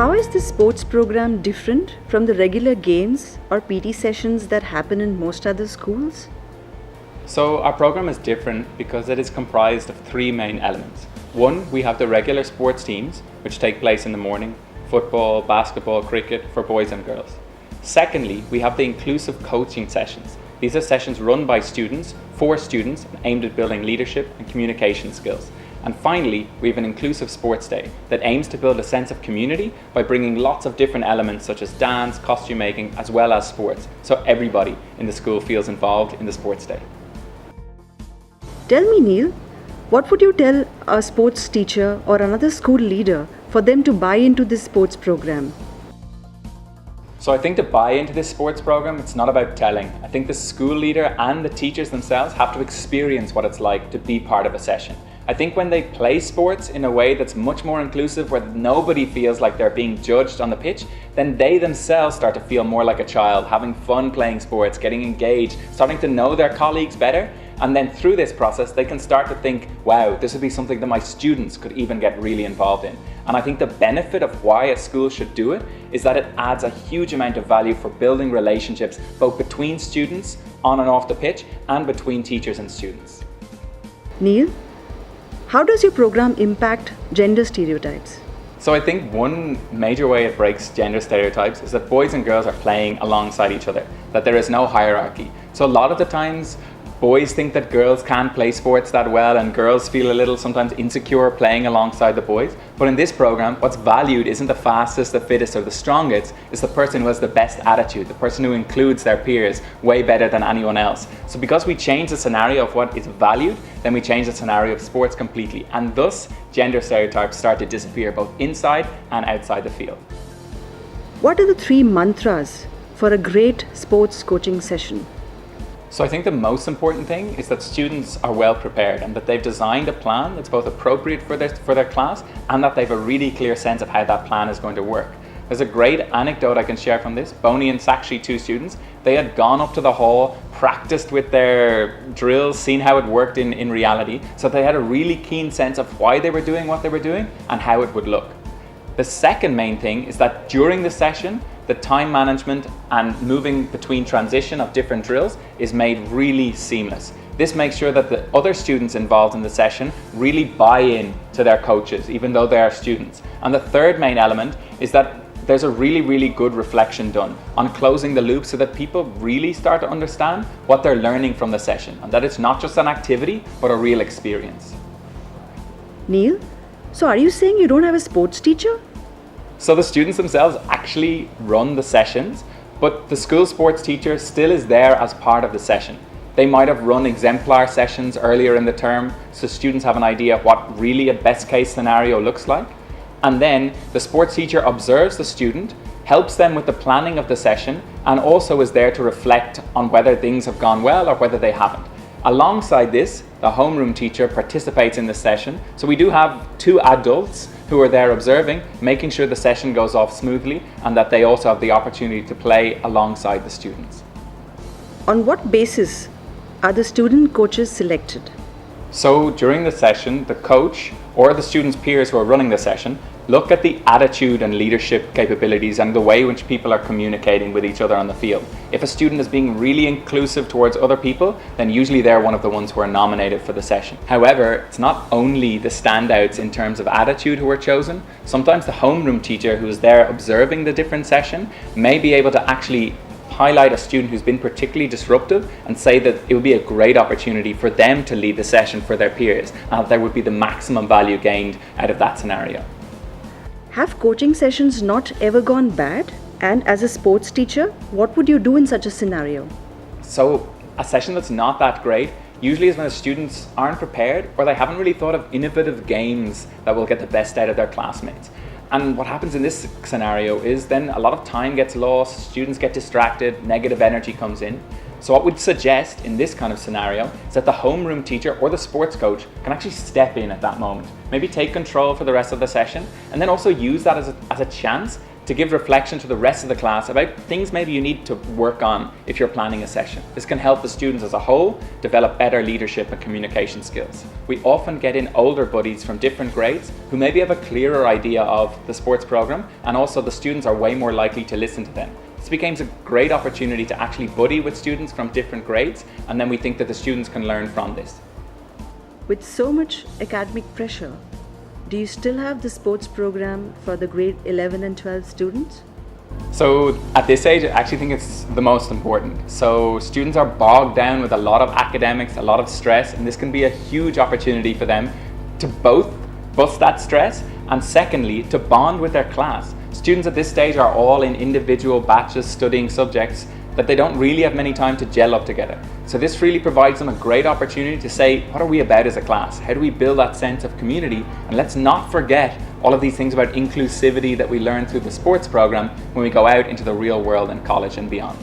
How is this sports program different from the regular games or PT sessions that happen in most other schools? So our program is different because it is comprised of three main elements. One, we have the regular sports teams, which take place in the morning: football, basketball, cricket for boys and girls. Secondly, we have the inclusive coaching sessions. These are sessions run by students, for students, and aimed at building leadership and communication skills. And finally, we have an inclusive sports day that aims to build a sense of community by bringing lots of different elements such as dance, costume making, as well as sports, so everybody in the school feels involved in the sports day. Tell me, Neil, what would you tell a sports teacher or another school leader for them to buy into this sports program? So I think to buy into this sports program, it's not about telling. I think the school leader and the teachers themselves have to experience what it's like to be part of a session. I think when they play sports in a way that's much more inclusive, where nobody feels like they're being judged on the pitch, then they themselves start to feel more like a child, having fun playing sports, getting engaged, starting to know their colleagues better. And then through this process, they can start to think, wow, this would be something that my students could even get really involved in. And I think the benefit of why a school should do it is that it adds a huge amount of value for building relationships, both between students on and off the pitch and between teachers and students. Neil, how does your program impact gender stereotypes? So I think one major way it breaks gender stereotypes is that boys and girls are playing alongside each other, that there is no hierarchy. So a lot of the times, boys think that girls can't play sports that well, and girls feel a little sometimes insecure playing alongside the boys. But in this program, what's valued isn't the fastest, the fittest, or the strongest. It's the person who has the best attitude, the person who includes their peers way better than anyone else. So because we change the scenario of what is valued, then we change the scenario of sports completely. And thus, gender stereotypes start to disappear both inside and outside the field. What are the three mantras for a great sports coaching session? So I think the most important thing is that students are well prepared and that they've designed a plan that's both appropriate for their class, and that they have a really clear sense of how that plan is going to work. There's a great anecdote I can share from this. Bonnie and Sakshi, two students, they had gone up to the hall, practiced with their drills, seen how it worked in reality, so they had a really keen sense of why they were doing what they were doing and how it would look. The second main thing is that during the session, the time management and moving between transition of different drills is made really seamless. This makes sure that the other students involved in the session really buy in to their coaches, even though they are students. And the third main element is that there's a really good reflection done on closing the loop, so that people really start to understand what they're learning from the session, and that it's not just an activity, but a real experience. Neil, so are you saying you don't have a sports teacher? So the students themselves actually run the sessions, but the school sports teacher still is there as part of the session. They might have run exemplar sessions earlier in the term, so students have an idea of what really a best case scenario looks like. And then the sports teacher observes the student, helps them with the planning of the session, and also is there to reflect on whether things have gone well or whether they haven't. Alongside this, the homeroom teacher participates in the session. So we do have two adults who are there observing, making sure the session goes off smoothly, and that they also have the opportunity to play alongside the students. On what basis are the student coaches selected? So during the session, the coach or the students' peers who are running the session look at the attitude and leadership capabilities and the way in which people are communicating with each other on the field. If a student is being really inclusive towards other people, then usually they're one of the ones who are nominated for the session. However, it's not only the standouts in terms of attitude who are chosen. Sometimes the homeroom teacher who is there observing the different session may be able to actually highlight a student who's been particularly disruptive and say that it would be a great opportunity for them to lead the session for their peers, and that there would be the maximum value gained out of that scenario. Have coaching sessions not ever gone bad? And as a sports teacher, what would you do in such a scenario? So a session that's not that great usually is when the students aren't prepared, or they haven't really thought of innovative games that will get the best out of their classmates. And what happens in this scenario is then a lot of time gets lost, students get distracted, negative energy comes in. So what we'd suggest in this kind of scenario is that the homeroom teacher or the sports coach can actually step in at that moment, maybe take control for the rest of the session, and then also use that as a chance to give reflection to the rest of the class about things maybe you need to work on if you're planning a session. This can help the students as a whole develop better leadership and communication skills. We often get in older buddies from different grades who maybe have a clearer idea of the sports program, and also the students are way more likely to listen to them. This becomes a great opportunity to actually buddy with students from different grades, and then we think that the students can learn from this. With so much academic pressure, do you still have the sports program for the grade 11 and 12 students? So at this age, I actually think it's the most important. So students are bogged down with a lot of academics, a lot of stress, and this can be a huge opportunity for them to both bust that stress and secondly, to bond with their class. Students at this stage are all in individual batches studying subjects that they don't really have many time to gel up together. So this really provides them a great opportunity to say, what are we about as a class? How do we build that sense of community? And let's not forget all of these things about inclusivity that we learn through the sports program when we go out into the real world in college and beyond.